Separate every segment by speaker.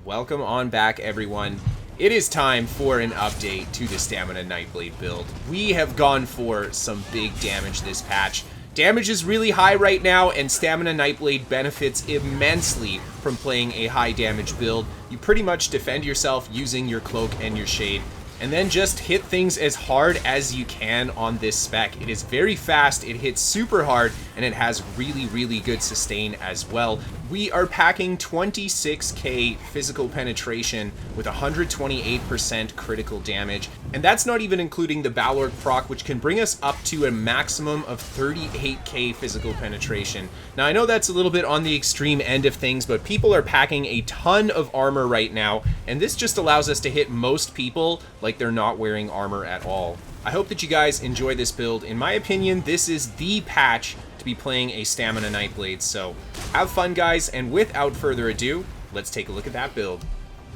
Speaker 1: Welcome on back, everyone. It is time for an update to the Stamina Nightblade build. We have gone for some big damage this patch. Damage is really high right now, and Stamina Nightblade benefits immensely from playing a high damage build. You pretty much defend yourself using your cloak and your shade, and then just hit things as hard as you can on this spec. It is very fast, it hits super hard, and it has really good sustain as well. We are packing 26k physical penetration with 128% critical damage, and that's not even including the Balorg proc, which can bring us up to a maximum of 38k physical penetration. Now, I know that's a little bit on the extreme end of things, but people are packing a ton of armor right now, and this just allows us to hit most people like they're not wearing armor at all. I hope that you guys enjoy this build. In my opinion, this is the patch to be playing a Stamina Nightblade, so have fun, guys, and without further ado, let's take a look at that build.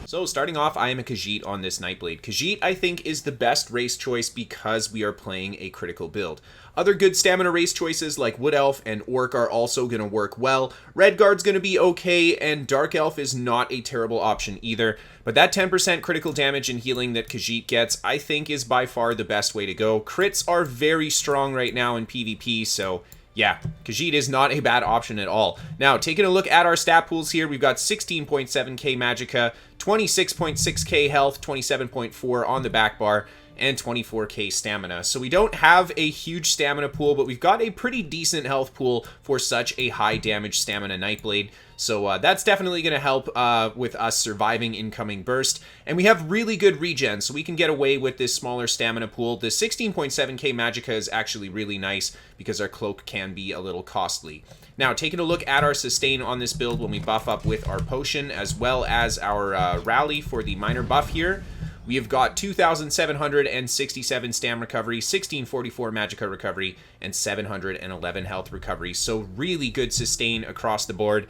Speaker 1: So starting off, I am a Khajiit on this Nightblade. Khajiit, I think, is the best race choice because we are playing a critical build. Other good stamina race choices like Wood Elf and Orc are also going to work well. Redguard's going to be okay, and Dark Elf is not a terrible option either. But that 10% critical damage and healing that Khajiit gets, I think, is by far the best way to go. Crits are very strong right now in PvP, so yeah, Khajiit is not a bad option at all. Now, taking a look at our stat pools here, we've got 16.7k Magicka, 26.6k health, 27.4 on the back bar, and 24k stamina. So we don't have a huge stamina pool, but we've got a pretty decent health pool for such a high damage Stamina Nightblade. So that's definitely going to help with us surviving incoming burst. And we have really good regen, so we can get away with this smaller stamina pool. The 16.7k Magicka is actually really nice because our cloak can be a little costly. Now, taking a look at our sustain on this build when we buff up with our potion as well as our rally for the minor buff here, we have got 2,767 stam recovery, 1644 Magicka recovery, and 711 health recovery. So really good sustain across the board.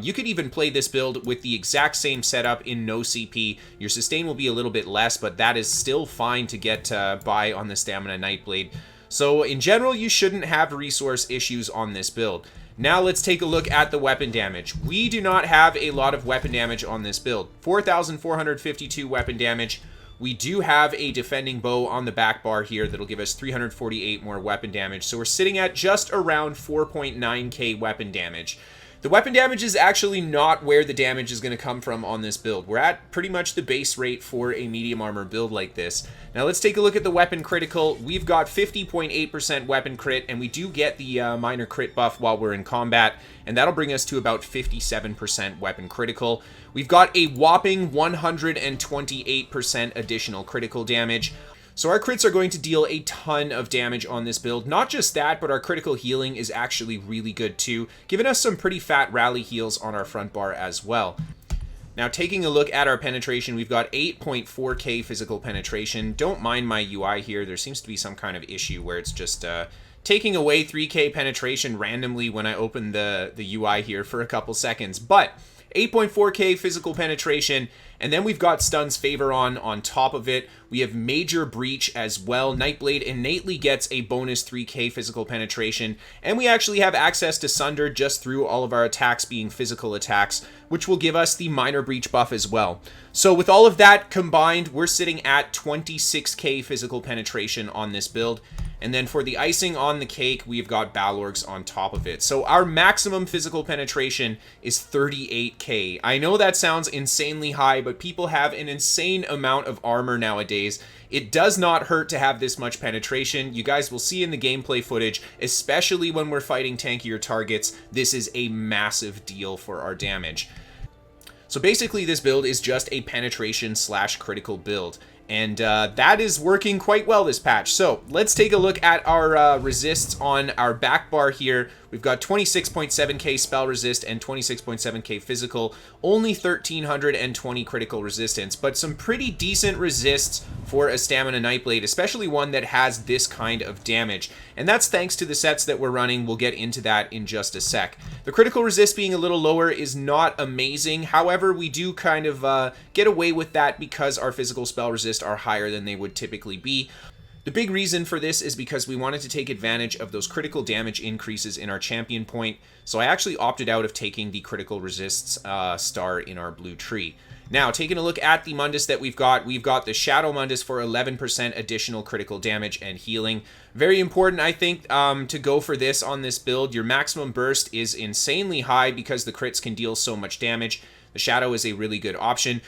Speaker 1: You could even play this build with the exact same setup in no CP. Your sustain will be a little bit less, but that is still fine to get by on the Stamina Nightblade. So in general, you shouldn't have resource issues on this build. Now let's take a look at the weapon damage. We do not have a lot of weapon damage on this build. 4,452 weapon damage. We do have a defending bow on the back bar here that'll give us 348 more weapon damage. So we're sitting at just around 4.9k weapon damage. The weapon damage is actually not where the damage is going to come from on this build. We're at pretty much the base rate for a medium armor build like this. Now let's take a look at the weapon critical. We've got 50.8% weapon crit, and we do get the minor crit buff while we're in combat, and that'll bring us to about 57% weapon critical. We've got a whopping 128% additional critical damage. So our crits are going to deal a ton of damage on this build. Not just that, but our critical healing is actually really good too, giving us some pretty fat rally heals on our front bar as well. Now, taking a look at our penetration, we've got 8.4k physical penetration. Don't mind my UI here. There seems to be some kind of issue where it's just taking away 3k penetration randomly when I open the UI here for a couple seconds. But 8.4k physical penetration, and then we've got Stun's Favor on top of it. We have Major Breach as well. Nightblade innately gets a bonus 3k physical penetration, and we actually have access to Sunder just through all of our attacks being physical attacks, which will give us the Minor Breach buff as well. So with all of that combined, we're sitting at 26k physical penetration on this build. And then for the icing on the cake, we've got Balorgs on top of it. So our maximum physical penetration is 38k. I know that sounds insanely high, but people have an insane amount of armor nowadays. It does not hurt to have this much penetration. You guys will see in the gameplay footage, especially when we're fighting tankier targets, this is a massive deal for our damage. So basically, this build is just a penetration slash critical build. And that is working quite well this patch. So let's take a look at our resists on our back bar here. We've got 26.7k spell resist and 26.7k physical, only 1320 critical resistance, but some pretty decent resists for a Stamina Nightblade, especially one that has this kind of damage. And that's thanks to the sets that we're running. We'll get into that in just a sec. The critical resist being a little lower is not amazing. However, we do kind of get away with that because our physical spell resist are higher than they would typically be. The big reason for this is because we wanted to take advantage of those critical damage increases in our champion point, so I actually opted out of taking the critical resists star in our blue tree. Now, taking a look at the Mundus that we've got the Shadow Mundus for 11% additional critical damage and healing. Very important, I think, to go for this on this build. Your maximum burst is insanely high because the crits can deal so much damage. The Shadow is a really good option.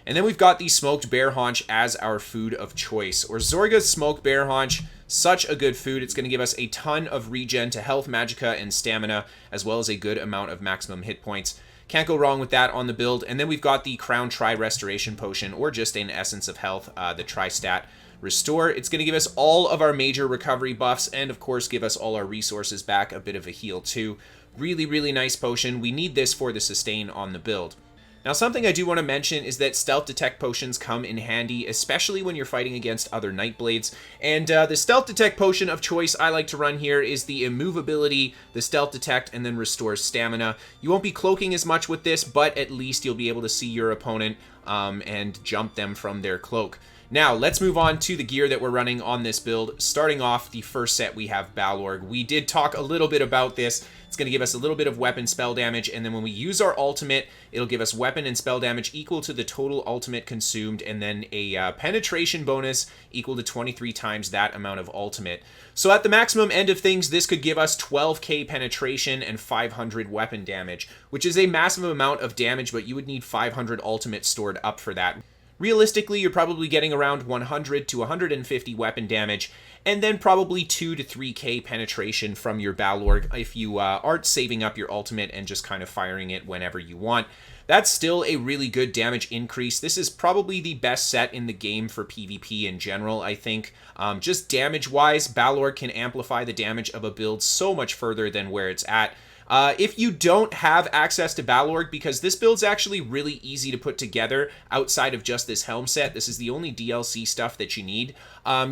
Speaker 1: And then we've got the Smoked Bear Haunch as our food of choice. Or Zorga's Smoked Bear Haunch, such a good food. It's going to give us a ton of regen to health, magicka, and stamina, as well as a good amount of maximum hit points. Can't go wrong with that on the build. And then we've got the Crown Tri-Restoration Potion, or just an Essence of Health, the Tri-Stat Restore. It's going to give us all of our major recovery buffs, and of course give us all our resources back, a bit of a heal too. Really, really nice potion. We need this for the sustain on the build. Now, something I do want to mention is that Stealth Detect potions come in handy, especially when you're fighting against other Nightblades. And the Stealth Detect potion of choice I like to run here is the Immovability, the Stealth Detect, and then Restores Stamina. You won't be cloaking as much with this, but at least you'll be able to see your opponent and jump them from their cloak. Now, let's move on to the gear that we're running on this build. Starting off, the first set, we have Balorgh. We did talk a little bit about this. It's going to give us a little bit of weapon spell damage, and then when we use our ultimate, it'll give us weapon and spell damage equal to the total ultimate consumed, and then a penetration bonus equal to 23 times that amount of ultimate. So at the maximum end of things, this could give us 12k penetration and 500 weapon damage, which is a massive amount of damage, but you would need 500 ultimate stored up for that. Realistically, you're probably getting around 100 to 150 weapon damage, and then probably 2 to 3k penetration from your Balorgh if you aren't saving up your ultimate and just kind of firing it whenever you want. That's still a really good damage increase. This is probably the best set in the game for PvP in general, I think. Just damage-wise, Balorgh can amplify the damage of a build so much further than where it's at. If you don't have access to Balorgh, because this build's actually really easy to put together outside of just this helm set, this is the only DLC stuff that you need,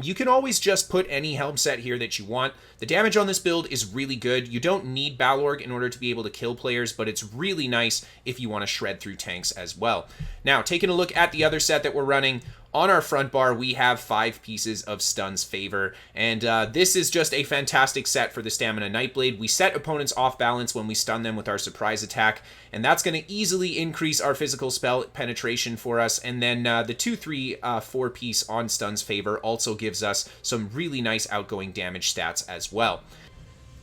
Speaker 1: you can always just put any helm set here that you want. The damage on this build is really good. You don't need Balorgh in order to be able to kill players, but it's really nice if you want to shred through tanks as well. Now, taking a look at the other set that we're running, on our front bar, we have 5 pieces of Stun's Favor, and this is just a fantastic set for the Stamina Nightblade. We set opponents off balance when we stun them with our surprise attack, and that's going to easily increase our physical spell penetration for us, and then the 2, 3, 4 piece on Stun's Favor also gives us some really nice outgoing damage stats as well.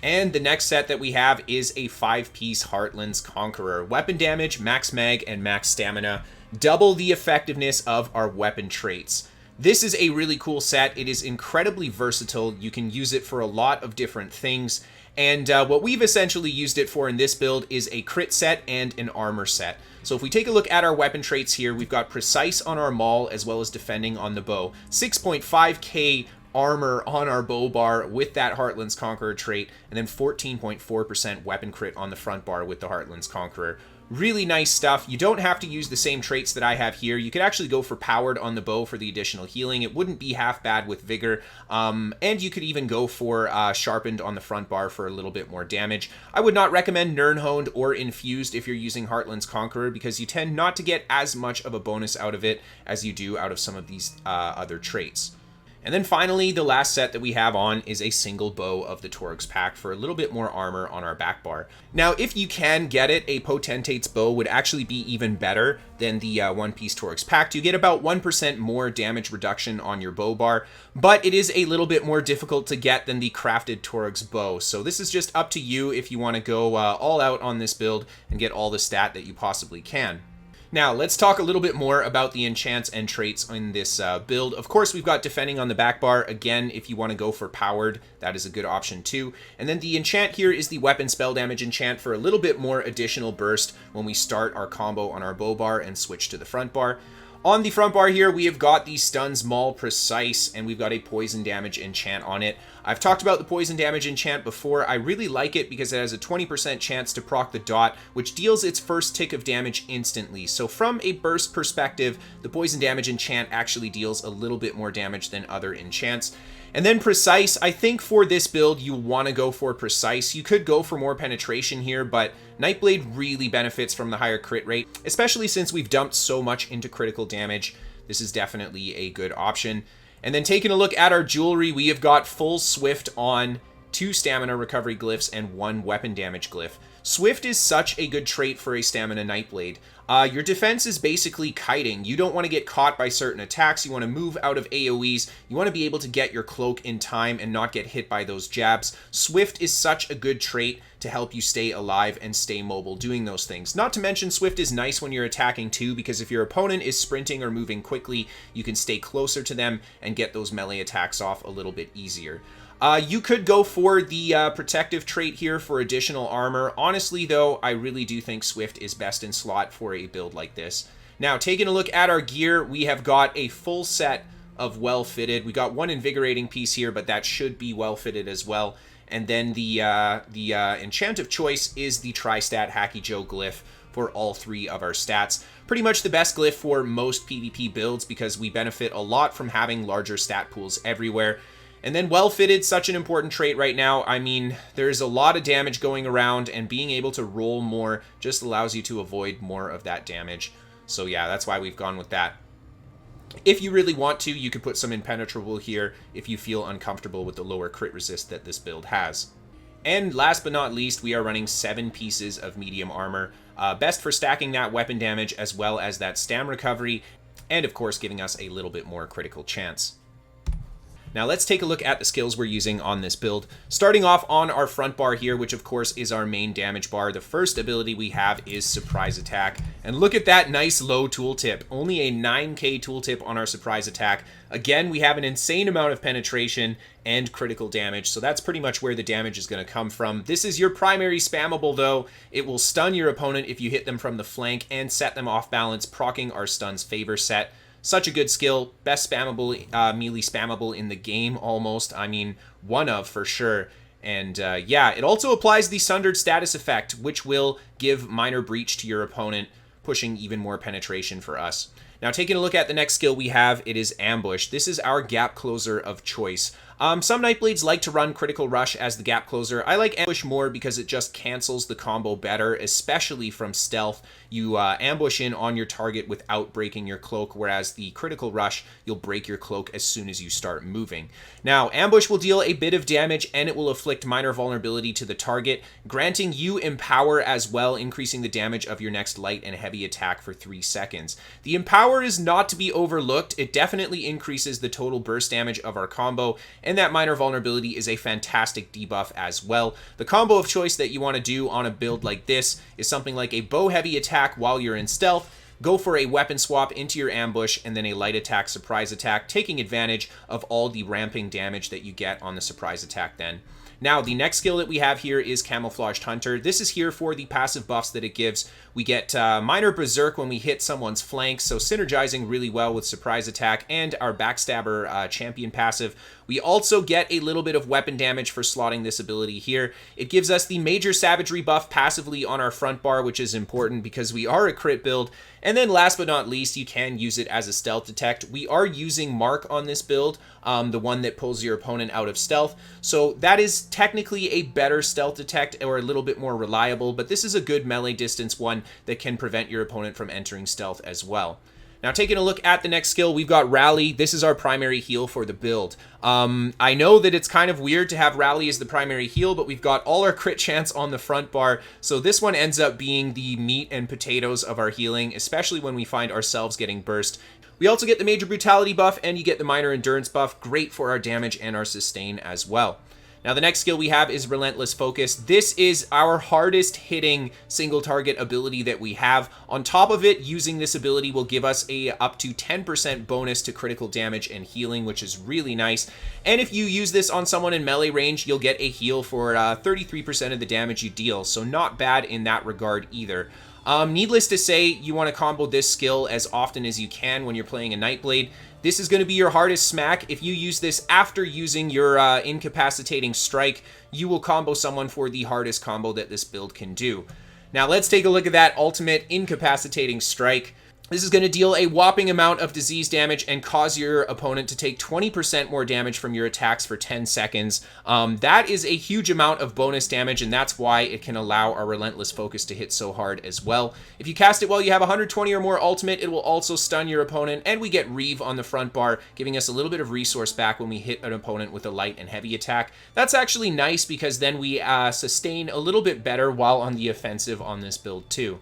Speaker 1: And the next set that we have is a 5-piece Heartland's Conqueror. Weapon damage, max mag, and max stamina. Double the effectiveness of our weapon traits. This is a really cool set. It is incredibly versatile. You can use it for a lot of different things. And what we've essentially used it for in this build is a crit set and an armor set. So if we take a look at our weapon traits here, we've got Precise on our Maul as well as Defending on the Bow. 6.5k armor on our bow bar with that Heartland's Conqueror trait, and then 14.4% weapon crit on the front bar with the Heartland's Conqueror. Really nice stuff. You don't have to use the same traits that I have here. You could actually go for Powered on the bow for the additional healing. It wouldn't be half bad with Vigor. And you could even go for Sharpened on the front bar for a little bit more damage. I would not recommend Nirnhoned or Infused if you're using Heartland's Conqueror, because you tend not to get as much of a bonus out of it as you do out of some of these other traits. And then finally, the last set that we have on is a single bow of the Torg's Pack for a little bit more armor on our back bar. Now, if you can get it, a Potentate's bow would actually be even better than the one-piece Torg's Pack. You get about 1% more damage reduction on your bow bar, but it is a little bit more difficult to get than the crafted Torg's bow. So this is just up to you if you want to go all out on this build and get all the stat that you possibly can. Now, let's talk a little bit more about the enchants and traits in this build. Of course, we've got Defending on the back bar. Again, if you want to go for Powered, that is a good option too. And then the enchant here is the Weapon Spell Damage enchant for a little bit more additional burst when we start our combo on our bow bar and switch to the front bar. On the front bar here, we have got the Stun's Maul Precise, and we've got a Poison Damage enchant on it. I've talked about the Poison Damage enchant before. I really like it because it has a 20% chance to proc the dot, which deals its first tick of damage instantly. So from a burst perspective, the Poison Damage enchant actually deals a little bit more damage than other enchants. And then Precise, I think for this build, you want to go for Precise. You could go for more penetration here, but Nightblade really benefits from the higher crit rate, especially since we've dumped so much into critical damage. This is definitely a good option. And then taking a look at our jewelry, we have got full Swift on, 2 stamina recovery glyphs, and 1 weapon damage glyph. Swift is such a good trait for a stamina Nightblade. Your defense is basically kiting. You don't want to get caught by certain attacks. You want to move out of AoEs. You want to be able to get your cloak in time and not get hit by those jabs. Swift is such a good trait to help you stay alive and stay mobile doing those things. Not to mention, Swift is nice when you're attacking too, because if your opponent is sprinting or moving quickly, you can stay closer to them and get those melee attacks off a little bit easier. You could go for the protective trait here for additional armor. Honestly, though, I really do think Swift is best in slot for a build like this. Now, taking a look at our gear, we have got a full set of well-fitted. We got 1 invigorating piece here, but that should be well-fitted as well. And then the enchant of choice is the Tri-Stat Hacky Joe glyph for all 3 of our stats. Pretty much the best glyph for most PvP builds because we benefit a lot from having larger stat pools everywhere. And then well-fitted, such an important trait right now. I mean, there's a lot of damage going around, and being able to roll more just allows you to avoid more of that damage. So yeah, that's why we've gone with that. If you really want to, you could put some impenetrable here if you feel uncomfortable with the lower crit resist that this build has. And last but not least, we are running 7 pieces of medium armor. Best for stacking that weapon damage as well as that stam recovery, and of course giving us a little bit more critical chance. Now let's take a look at the skills we're using on this build. Starting off on our front bar here, which of course is our main damage bar, the first ability we have is Surprise Attack. And look at that nice low tooltip. Only a 9k tooltip on our Surprise Attack. Again, we have an insane amount of penetration and critical damage, so that's pretty much where the damage is going to come from. This is your primary spammable though. It will stun your opponent if you hit them from the flank and set them off balance, proccing our Stun's Favor set. Such a good skill, best spammable, melee spammable in the game almost. I mean, one of for sure. And yeah, it also applies the Sundered status effect, which will give minor breach to your opponent, pushing even more penetration for us. Now, taking a look at the next skill we have, it is Ambush. This is our gap closer of choice. Some Nightblades like to run Critical Rush as the gap closer. I like Ambush more because it just cancels the combo better, especially from stealth. You ambush in on your target without breaking your cloak, whereas the Critical Rush, you'll break your cloak as soon as you start moving. Now, Ambush will deal a bit of damage, and it will inflict minor vulnerability to the target, granting you Empower as well, increasing the damage of your next light and heavy attack for 3 seconds. The Empower is not to be overlooked. It definitely increases the total burst damage of our combo, and that minor vulnerability is a fantastic debuff as well. The combo of choice that you want to do on a build like this is something like a bow heavy attack while you're in stealth, go for a weapon swap into your ambush, and then a light attack surprise attack, taking advantage of all the ramping damage that you get on the surprise attack then. Now, the next skill that we have here is Camouflaged Hunter. This is here for the passive buffs that it gives. We get minor Berserk when we hit someone's flank, so synergizing really well with Surprise Attack and our Backstabber champion passive. We also get a little bit of weapon damage for slotting this ability here. It gives us the Major Savagery buff passively on our front bar, which is important because we are a crit build. And then last but not least, you can use it as a stealth detect. We are using Mark on this build, the one that pulls your opponent out of stealth. So that is technically a better stealth detect, or a little bit more reliable, but this is a good melee distance one that can prevent your opponent from entering stealth as well. Now, taking a look at the next skill, we've got Rally. This is our primary heal for the build. I know that it's kind of weird to have Rally as the primary heal, but we've got all our crit chance on the front bar, so this one ends up being the meat and potatoes of our healing, especially when we find ourselves getting burst. We also get the Major Brutality buff, and you get the Minor Endurance buff, great for our damage and our sustain as well. Now, the next skill we have is Relentless Focus. This is our hardest hitting single target ability that we have. On top of it, using this ability will give us a up to 10% bonus to critical damage and healing, which is really nice. And if you use this on someone in melee range, you'll get a heal for 33% of the damage you deal, so not bad in that regard either. Needless to say, you want to combo this skill as often as you can when you're playing a Nightblade. This is going to be your hardest smack. If you use this after using your incapacitating strike, you will combo someone for the hardest combo that this build can do. Now let's take a look at that ultimate incapacitating strike. This is going to deal a whopping amount of disease damage and cause your opponent to take 20% more damage from your attacks for 10 seconds. That is a huge amount of bonus damage, and that's why it can allow our Relentless Focus to hit so hard as well. If you cast it while you have 120 or more ultimate, it will also stun your opponent, and we get Reeve on the front bar, giving us a little bit of resource back when we hit an opponent with a light and heavy attack. That's actually nice because then we sustain a little bit better while on the offensive on this build too.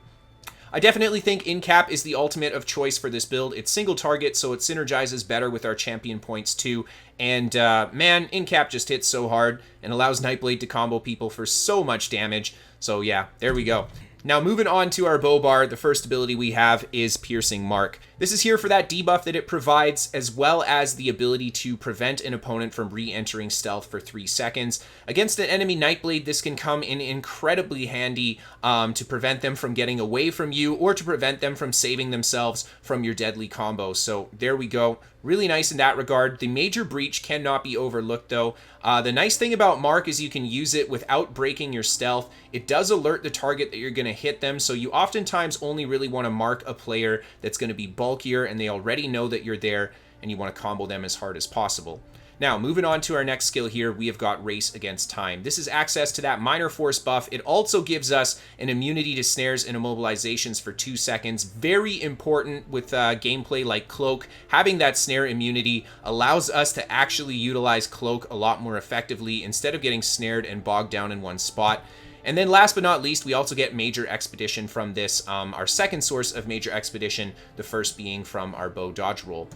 Speaker 1: I definitely think InCap is the ultimate of choice for this build. It's single target, so it synergizes better with our champion points too. And man, InCap just hits so hard and allows Nightblade to combo people for so much damage. So yeah, there we go. Now moving on to our bow bar, the first ability we have is Piercing Mark. This is here for that debuff that it provides, as well as the ability to prevent an opponent from re-entering stealth for 3 seconds. Against an enemy Nightblade, this can come in incredibly handy to prevent them from getting away from you or to prevent them from saving themselves from your deadly combo. So there we go. Really nice in that regard. The Major Breach cannot be overlooked though. The nice thing about Mark is you can use it without breaking your stealth. It does alert the target that you're going to hit them, so you oftentimes only really want to mark a player that's going to be bulkier and they already know that you're there and you want to combo them as hard as possible. Now, moving on to our next skill here, we have got Race Against Time. This is access to that minor force buff. It also gives us an immunity to snares and immobilizations for 2 seconds. Very important with gameplay like Cloak. Having that snare immunity allows us to actually utilize Cloak a lot more effectively instead of getting snared and bogged down in one spot. And then last but not least, we also get Major Expedition from this, our second source of Major Expedition, the first being from our bow dodge roll.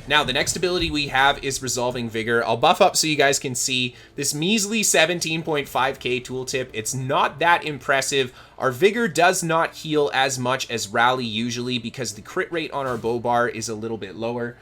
Speaker 1: Now, the next ability we have is Resolving Vigor. I'll buff up so you guys can see this measly 17.5k tooltip. It's not that impressive. Our Vigor does not heal as much as Rally usually because the crit rate on our bow bar is a little bit lower.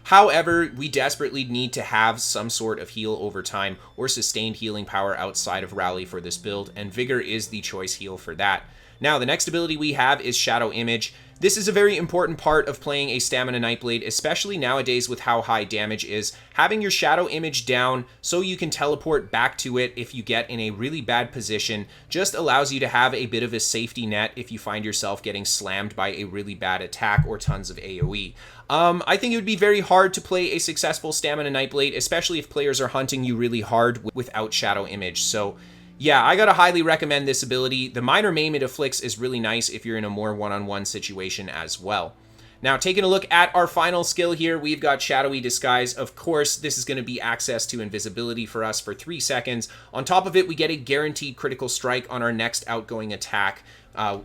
Speaker 1: However, we desperately need to have some sort of heal over time or sustained healing power outside of Rally for this build, and Vigor is the choice heal for that. Now, the next ability we have is Shadow Image. This is a very important part of playing a Stamina Nightblade, especially nowadays with how high damage is. Having your Shadow Image down so you can teleport back to it if you get in a really bad position just allows you to have a bit of a safety net if you find yourself getting slammed by a really bad attack or tons of AoE. I think it would be very hard to play a successful Stamina Nightblade, especially if players are hunting you really hard without Shadow Image. So yeah, I gotta highly recommend this ability. The minor maim it afflicts is really nice if you're in a more one-on-one situation as well. Now, taking a look at our final skill here, we've got Shadowy Disguise. Of course, this is going to be access to invisibility for us for 3 seconds. On top of it, we get a guaranteed critical strike on our next outgoing attack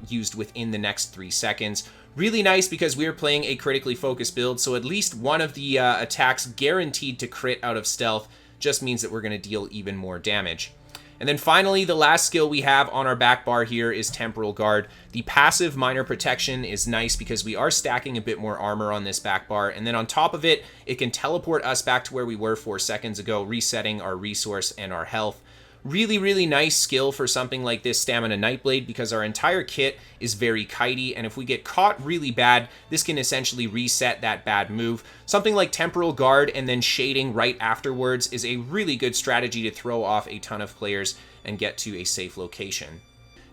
Speaker 1: used within the next 3 seconds. Really nice because we're playing a critically focused build, so at least one of the attacks guaranteed to crit out of stealth just means that we're going to deal even more damage. And then finally, the last skill we have on our back bar here is Temporal Guard. The passive minor protection is nice because we are stacking a bit more armor on this back bar. And then on top of it, it can teleport us back to where we were 4 seconds ago, resetting our resource and our health. Really, really nice skill for something like this Stamina Nightblade because our entire kit is very kitey, and if we get caught really bad, this can essentially reset that bad move. Something like Temporal Guard and then shading right afterwards is a really good strategy to throw off a ton of players and get to a safe location.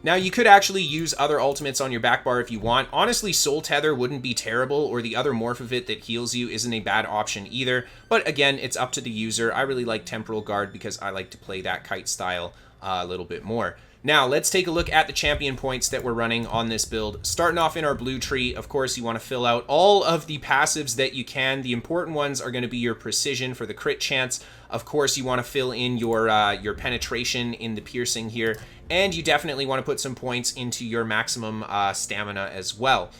Speaker 1: Now, you could actually use other ultimates on your back bar if you want. Honestly, Soul Tether wouldn't be terrible, or the other morph of it that heals you isn't a bad option either. But again, it's up to the user. I really like Temporal Guard because I like to play that kite style a little bit more. Now, let's take a look at the champion points that we're running on this build. Starting off in our blue tree, of course, you want to fill out all of the passives that you can. The important ones are going to be your precision for the crit chance. Of course, you want to fill in your penetration in the piercing here. And you definitely want to put some points into your maximum stamina as well.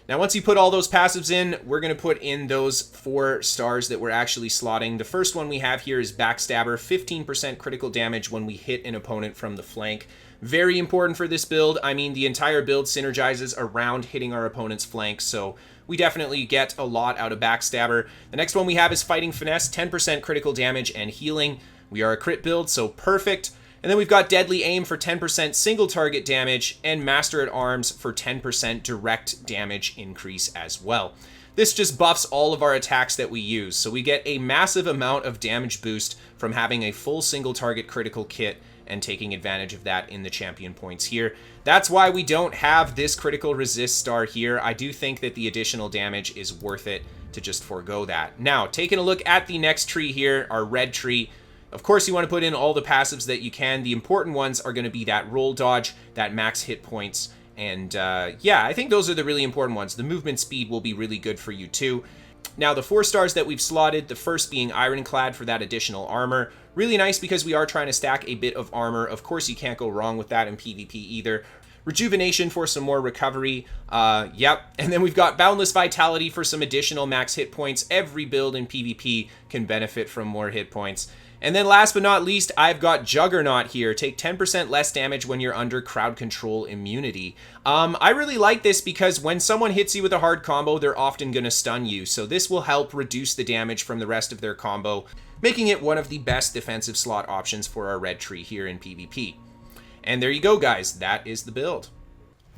Speaker 1: Now, once you put all those passives in, we're going to put in those 4 stars that we're actually slotting. The first one we have here is Backstabber, 15% critical damage when we hit an opponent from the flank. Very important for this build. I mean, the entire build synergizes around hitting our opponent's flank, so we definitely get a lot out of Backstabber. The next one we have is Fighting Finesse, 10% critical damage and healing. We are a crit build, so perfect. And then we've got Deadly Aim for 10% single target damage, and Master at Arms for 10% direct damage increase as well. This just buffs all of our attacks that we use, so we get a massive amount of damage boost from having a full single target critical kit, and taking advantage of that in the champion points here. That's why we don't have this critical resist star here. I do think that the additional damage is worth it to just forego that. Now, taking a look at the next tree here, our red tree. Of course, you want to put in all the passives that you can. The important ones are going to be that roll dodge, that max hit points, and yeah, I think those are the really important ones. The movement speed will be really good for you too. Now, the 4 stars that we've slotted, the first being Ironclad for that additional armor. Really nice because we are trying to stack a bit of armor. Of course, you can't go wrong with that in PvP either. Rejuvenation for some more recovery. Yep. And then we've got Boundless Vitality for some additional max hit points. Every build in PvP can benefit from more hit points. And then last but not least, I've got Juggernaut here. Take 10% less damage when you're under crowd control immunity. I really like this because when someone hits you with a hard combo, they're often going to stun you. So this will help reduce the damage from the rest of their combo, making it one of the best defensive slot options for our red tree here in PvP. And there you go, guys. That is the build.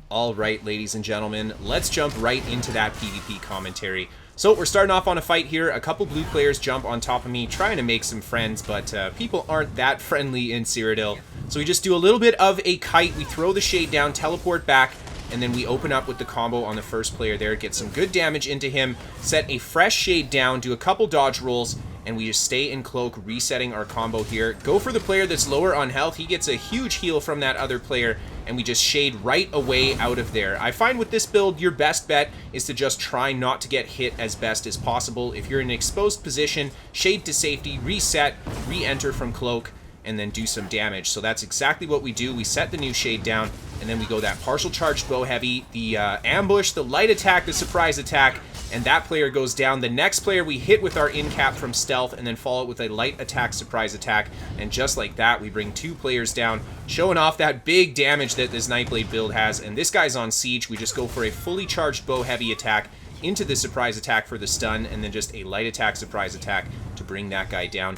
Speaker 1: All right, ladies and gentlemen, let's jump right into that PvP commentary. So we're starting off on a fight here. A couple blue players jump on top of me, trying to make some friends, but people aren't that friendly in Cyrodiil. So we just do a little bit of a kite. We throw the shade down, teleport back, and then we open up with the combo on the first player there. Get some good damage into him, set a fresh shade down, do a couple dodge rolls, and we just stay in cloak, resetting our combo here. Go for the player that's lower on health. He gets a huge heal from that other player, and we just shade right away out of there. I find with this build, your best bet is to just try not to get hit as best as possible. If you're in an exposed position, shade to safety, reset, re-enter from cloak, and then do some damage. So that's exactly what we do. We set the new shade down, and then we go that partial charged bow heavy, the ambush, the light attack, the surprise attack, and that player goes down. The next player we hit with our in-cap from stealth and then follow it with a light attack, surprise attack, and just like that, we bring 2 players down, showing off that big damage that this Nightblade build has. And this guy's on siege. We just go for a fully charged bow heavy attack into the surprise attack for the stun, and then just a light attack, surprise attack to bring that guy down.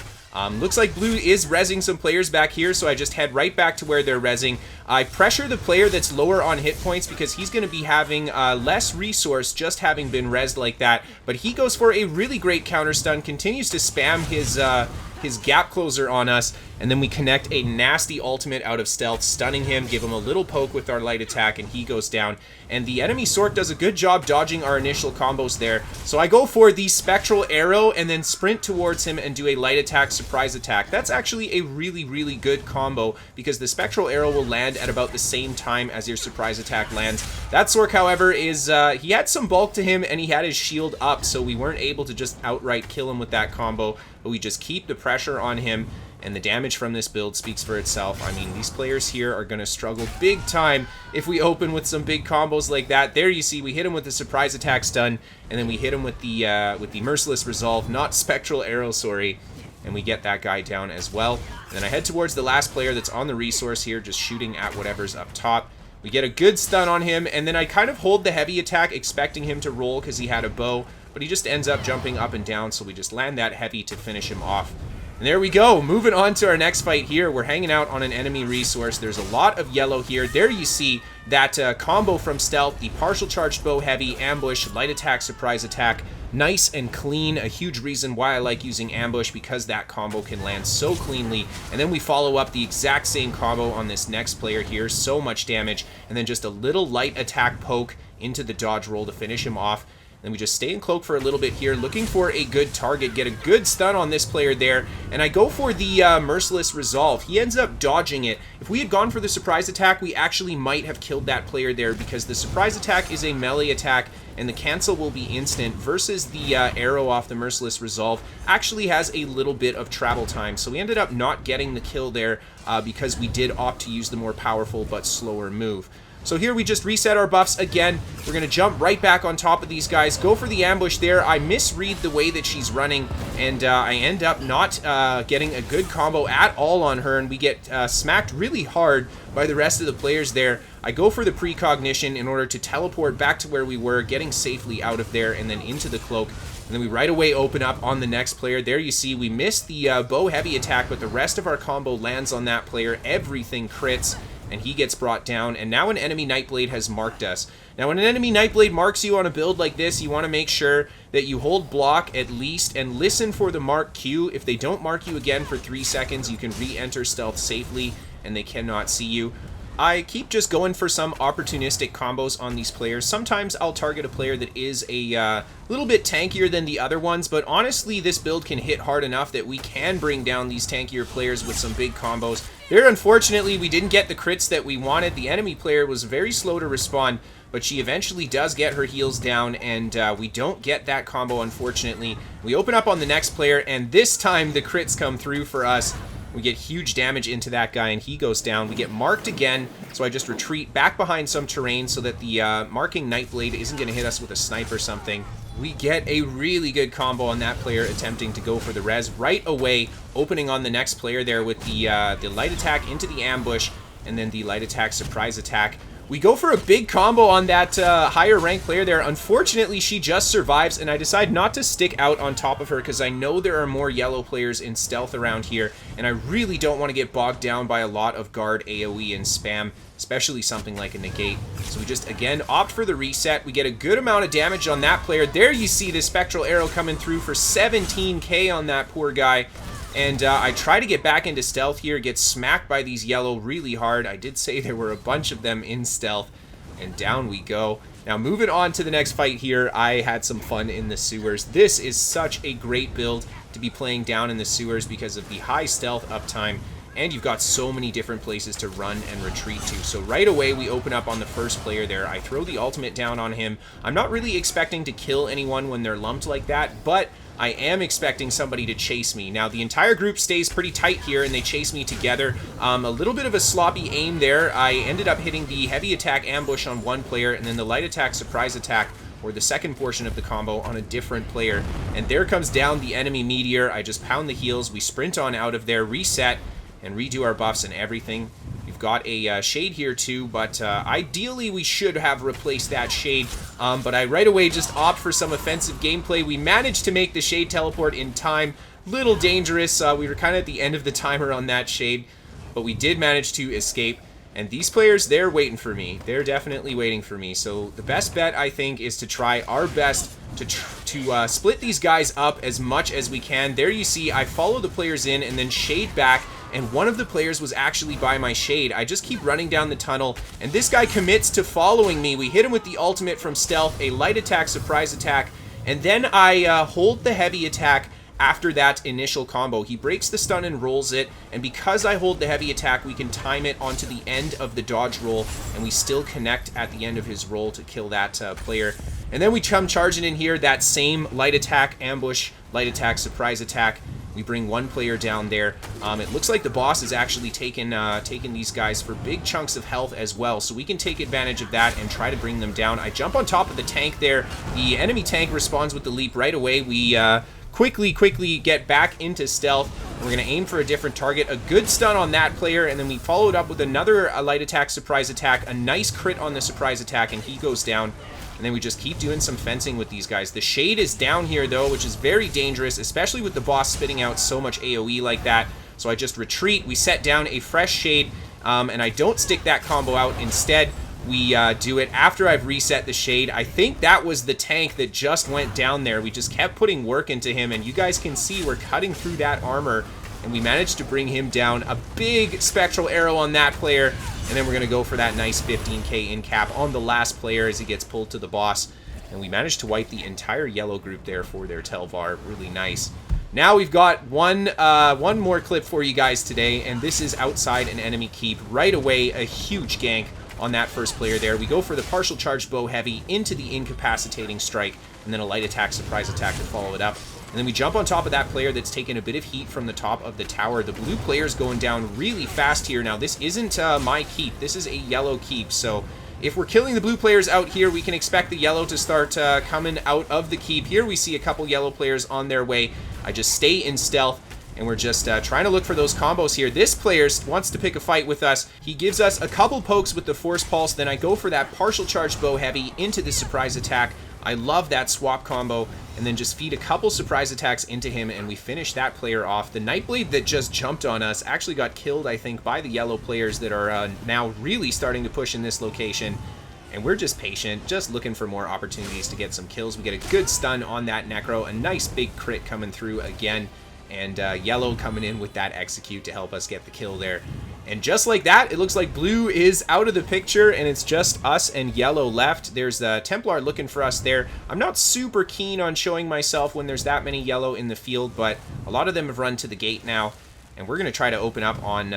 Speaker 1: Looks like blue is rezzing some players back here, so I just head right back to where they're rezzing. I pressure the player that's lower on hit points because he's going to be having less resource just having been rezzed like that, but he goes for a really great counter stun, continues to spam his gap closer on us, and then we connect a nasty ultimate out of stealth, stunning him, give him a little poke with our light attack, and he goes down. And the enemy Sork does a good job dodging our initial combos there. So I go for the Spectral Arrow and then sprint towards him and do a light attack, surprise attack. That's actually a really, really good combo because the Spectral Arrow will land at about the same time as your surprise attack lands. That Sork, however, is he had some bulk to him and he had his shield up, so we weren't able to just outright kill him with that combo, but we just keep the pressure on him. And the damage from this build speaks for itself. I mean, these players here are going to struggle big time if we open with some big combos like that. There you see, we hit him with the surprise attack stun, and then we hit him with the merciless resolve, not spectral arrow, sorry, and we get that guy down as well. And then I head towards the last player that's on the resource here, just shooting at whatever's up top. We get a good stun on him, and then I kind of hold the heavy attack, expecting him to roll because he had a bow, but he just ends up jumping up and down, so we just land that heavy to finish him off. And there we go, moving on to our next fight here. We're hanging out on an enemy resource. There's a lot of yellow here. There you see that combo from stealth, the partial charged bow heavy, ambush, light attack, surprise attack. Nice and clean, a huge reason why I like using ambush because that combo can land so cleanly. And then we follow up the exact same combo on this next player here, so much damage, and then just a little light attack poke into the dodge roll to finish him off. Then we just stay in cloak for a little bit here, looking for a good target, get a good stun on this player there, and I go for the merciless resolve. He ends up dodging it. If we had gone for the surprise attack, we actually might have killed that player there because the surprise attack is a melee attack and the cancel will be instant versus the arrow off the merciless resolve actually has a little bit of travel time. So we ended up not getting the kill there because we did opt to use the more powerful but slower move. So here we just reset our buffs again. We're going to jump right back on top of these guys, go for the ambush there. I misread the way that she's running, and I end up not getting a good combo at all on her, and we get smacked really hard by the rest of the players there. I go for the precognition in order to teleport back to where we were, getting safely out of there and then into the cloak. And then we right away open up on the next player. There you see, we missed the bow heavy attack, but the rest of our combo lands on that player. Everything crits, and he gets brought down, and now an enemy Nightblade has marked us. Now, when an enemy Nightblade marks you on a build like this, you want to make sure that you hold block at least and listen for the mark Q. If they don't mark you again for 3 seconds, you can re-enter stealth safely and they cannot see you. I keep just going for some opportunistic combos on these players. Sometimes I'll target a player that is a little bit tankier than the other ones, but honestly, this build can hit hard enough that we can bring down these tankier players with some big combos. There, unfortunately, we didn't get the crits that we wanted. The enemy player was very slow to respond, but she eventually does get her heals down, and we don't get that combo, unfortunately. We open up on the next player, and this time the crits come through for us. We get huge damage into that guy, and he goes down. We get marked again, so I just retreat back behind some terrain so that the marking Nightblade isn't going to hit us with a snipe or something. We get a really good combo on that player attempting to go for the res right away, opening on the next player there with the light attack into the ambush, and then the light attack surprise attack. We go for a big combo on that higher rank player there. Unfortunately, she just survives, and I decide not to stick out on top of her because I know there are more yellow players in stealth around here, and I really don't want to get bogged down by a lot of guard AoE and spam, especially something like a negate. So we just, again, opt for the reset. We get a good amount of damage on that player. There you see the spectral arrow coming through for 17k on that poor guy. And I try to get back into stealth here, get smacked by these yellow really hard. I did say there were a bunch of them in stealth, and down we go. Now, moving on to the next fight here, I had some fun in the sewers. This is such a great build to be playing down in the sewers because of the high stealth uptime, and you've got so many different places to run and retreat to. So right away, we open up on the first player there. I throw the ultimate down on him. I'm not really expecting to kill anyone when they're lumped like that, but I am expecting somebody to chase me. Now, the entire group stays pretty tight here, and they chase me together. A little bit of a sloppy aim there. I ended up hitting the heavy attack ambush on one player, and then the light attack surprise attack, or the second portion of the combo, on a different player. And there comes down the enemy meteor. I just pound the heals. We sprint on out of there, reset, and redo our buffs and everything. We've got a shade here too, but ideally we should have replaced that shade, but I right away just opt for some offensive gameplay. We managed to make the shade teleport in time. Little dangerous. We were kind of at the end of the timer on that shade, but we did manage to escape. And these players, they're waiting for me. They're definitely waiting for me. So the best bet, I think, is to try our best to split these guys up as much as we can. There you see, I follow the players in and then shade back, and one of the players was actually by my shade. I just keep running down the tunnel, and this guy commits to following me. We hit him with the ultimate from stealth, a light attack, surprise attack, and then I hold the heavy attack after that initial combo. He breaks the stun and rolls it, and because I hold the heavy attack, we can time it onto the end of the dodge roll, and we still connect at the end of his roll to kill that player. And then we come charging in here, that same light attack, ambush, light attack, surprise attack. We bring one player down there. It looks like the boss is actually taking these guys for big chunks of health as well, so we can take advantage of that and try to bring them down. I jump on top of the tank there. The enemy tank responds with the leap right away. We quickly get back into stealth. We're going to aim for a different target. A good stun on that player, and then we follow it up with another light attack, surprise attack, a nice crit on the surprise attack, and he goes down. And then we just keep doing some fencing with these guys. The shade is down here, though, which is very dangerous, especially with the boss spitting out so much AoE like that. So I just retreat. We set down a fresh shade, and I don't stick that combo out. Instead, we do it after I've reset the shade. I think that was the tank that just went down there. We just kept putting work into him, and you guys can see we're cutting through that armor, and we managed to bring him down. A big spectral arrow on that player, and then we're going to go for that nice 15k in cap on the last player as he gets pulled to the boss. And we managed to wipe the entire yellow group there for their Telvar. Really nice. Now we've got one more clip for you guys today, and this is outside an enemy keep. Right away, a huge gank on that first player there. We go for the partial charge bow heavy into the incapacitating strike, and then a light attack, surprise attack to follow it up. And then we jump on top of that player that's taken a bit of heat from the top of the tower. The blue player's going down really fast here. Now, this isn't my keep. This is a yellow keep. So if we're killing the blue players out here, we can expect the yellow to start coming out of the keep. Here we see a couple yellow players on their way. I just stay in stealth, and we're just trying to look for those combos here. This player wants to pick a fight with us. He gives us a couple pokes with the Force Pulse. Then I go for that partial charge bow heavy into the surprise attack. I love that swap combo, and then just feed a couple surprise attacks into him, and we finish that player off. The Nightblade that just jumped on us actually got killed, I think, by the yellow players that are now really starting to push in this location. And we're just patient, just looking for more opportunities to get some kills. We get a good stun on that Necro, a nice big crit coming through again, and yellow coming in with that execute to help us get the kill there. And just like that, it looks like blue is out of the picture, and it's just us and yellow left. There's the Templar looking for us there. I'm not super keen on showing myself when there's that many yellow in the field, but a lot of them have run to the gate now. And we're going to try to open up on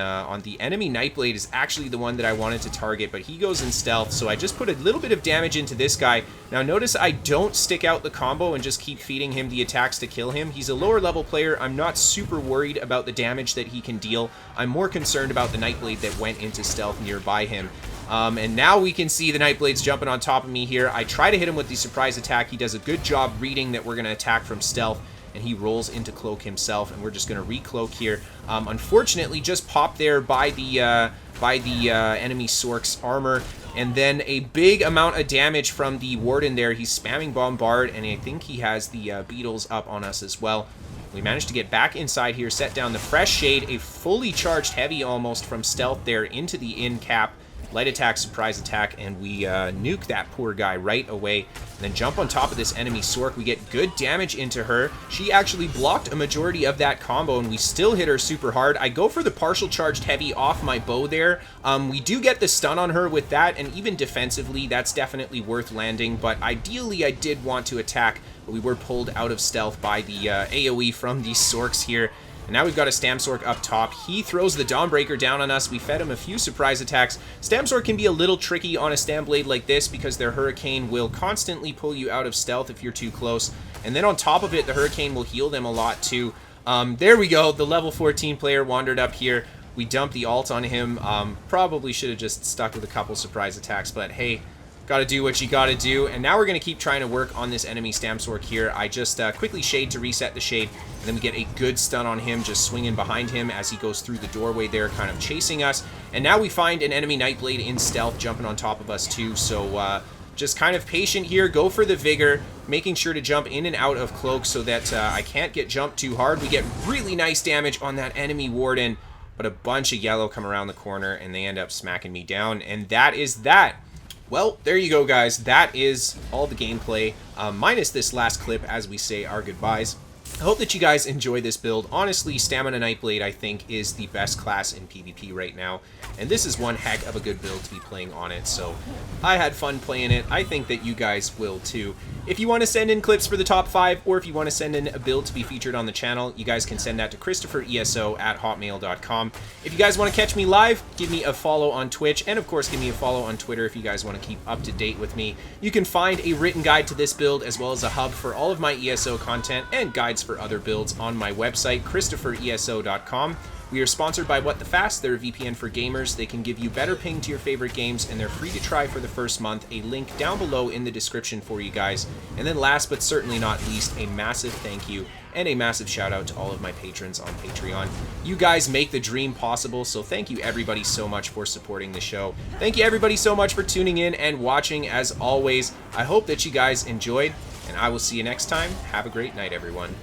Speaker 1: the enemy. Nightblade is actually the one that I wanted to target, but he goes in stealth, so I just put a little bit of damage into this guy. Now notice I don't stick out the combo and just keep feeding him the attacks to kill him. He's a lower level player. I'm not super worried about the damage that he can deal. I'm more concerned about the Nightblade that went into stealth nearby him. And now we can see the Nightblade's jumping on top of me here. I try to hit him with the surprise attack. He does a good job reading that we're going to attack from stealth, and he rolls into cloak himself, and we're just going to recloak here. Unfortunately, just popped there by the enemy Sork's armor, and then a big amount of damage from the Warden there. He's spamming Bombard, and I think he has the Beetles up on us as well. We managed to get back inside here, set down the Fresh Shade, a fully charged heavy almost from stealth there into the in cap. Light attack, surprise attack, and we nuke that poor guy right away. And then jump on top of this enemy Sork. We get good damage into her. She actually blocked a majority of that combo, and we still hit her super hard. I go for the partial charged heavy off my bow there. We do get the stun on her with that, and even defensively, that's definitely worth landing. But ideally, I did want to attack, but we were pulled out of stealth by the AoE from these Sorks here. And now we've got a Stamsork up top. He throws the Dawnbreaker down on us. We fed him a few surprise attacks. Stamsork can be a little tricky on a Stamblade like this because their Hurricane will constantly pull you out of stealth if you're too close. And then on top of it, the Hurricane will heal them a lot too. There we go. The level 14 player wandered up here. We dumped the ult on him. Probably should have just stuck with a couple surprise attacks, but hey, gotta do what you gotta do. And now we're gonna keep trying to work on this enemy Stamsork here. I just quickly shade to reset the shade, and then we get a good stun on him, just swinging behind him as he goes through the doorway there, kind of chasing us. And now we find an enemy Nightblade in stealth, jumping on top of us too. So just kind of patient here, go for the Vigor, making sure to jump in and out of cloak so that I can't get jumped too hard. We get really nice damage on that enemy Warden, but a bunch of yellow come around the corner, and they end up smacking me down, and that is that. Well, there you go, guys. That is all the gameplay, minus this last clip as we say our goodbyes. I hope that you guys enjoy this build. Honestly, Stamina Nightblade, I think, is the best class in PvP right now, and this is one heck of a good build to be playing on it, so I had fun playing it. I think that you guys will too. If you want to send in clips for the top 5, or if you want to send in a build to be featured on the channel, you guys can send that to KristoferESO@hotmail.com. If you guys want to catch me live, give me a follow on Twitch, and of course give me a follow on Twitter if you guys want to keep up to date with me. You can find a written guide to this build, as well as a hub for all of my ESO content and guides for other builds on my website, KristoferESO.com. We are sponsored by What the Fast. They're a VPN for gamers. They can give you better ping to your favorite games, and they're free to try for the first month. A link down below in the description for you guys. And then last but certainly not least, a massive thank you and a massive shout out to all of my patrons on Patreon. You guys make the dream possible, so thank you everybody so much for supporting the show. Thank you everybody so much for tuning in and watching as always. I hope that you guys enjoyed, and I will see you next time. Have a great night, everyone.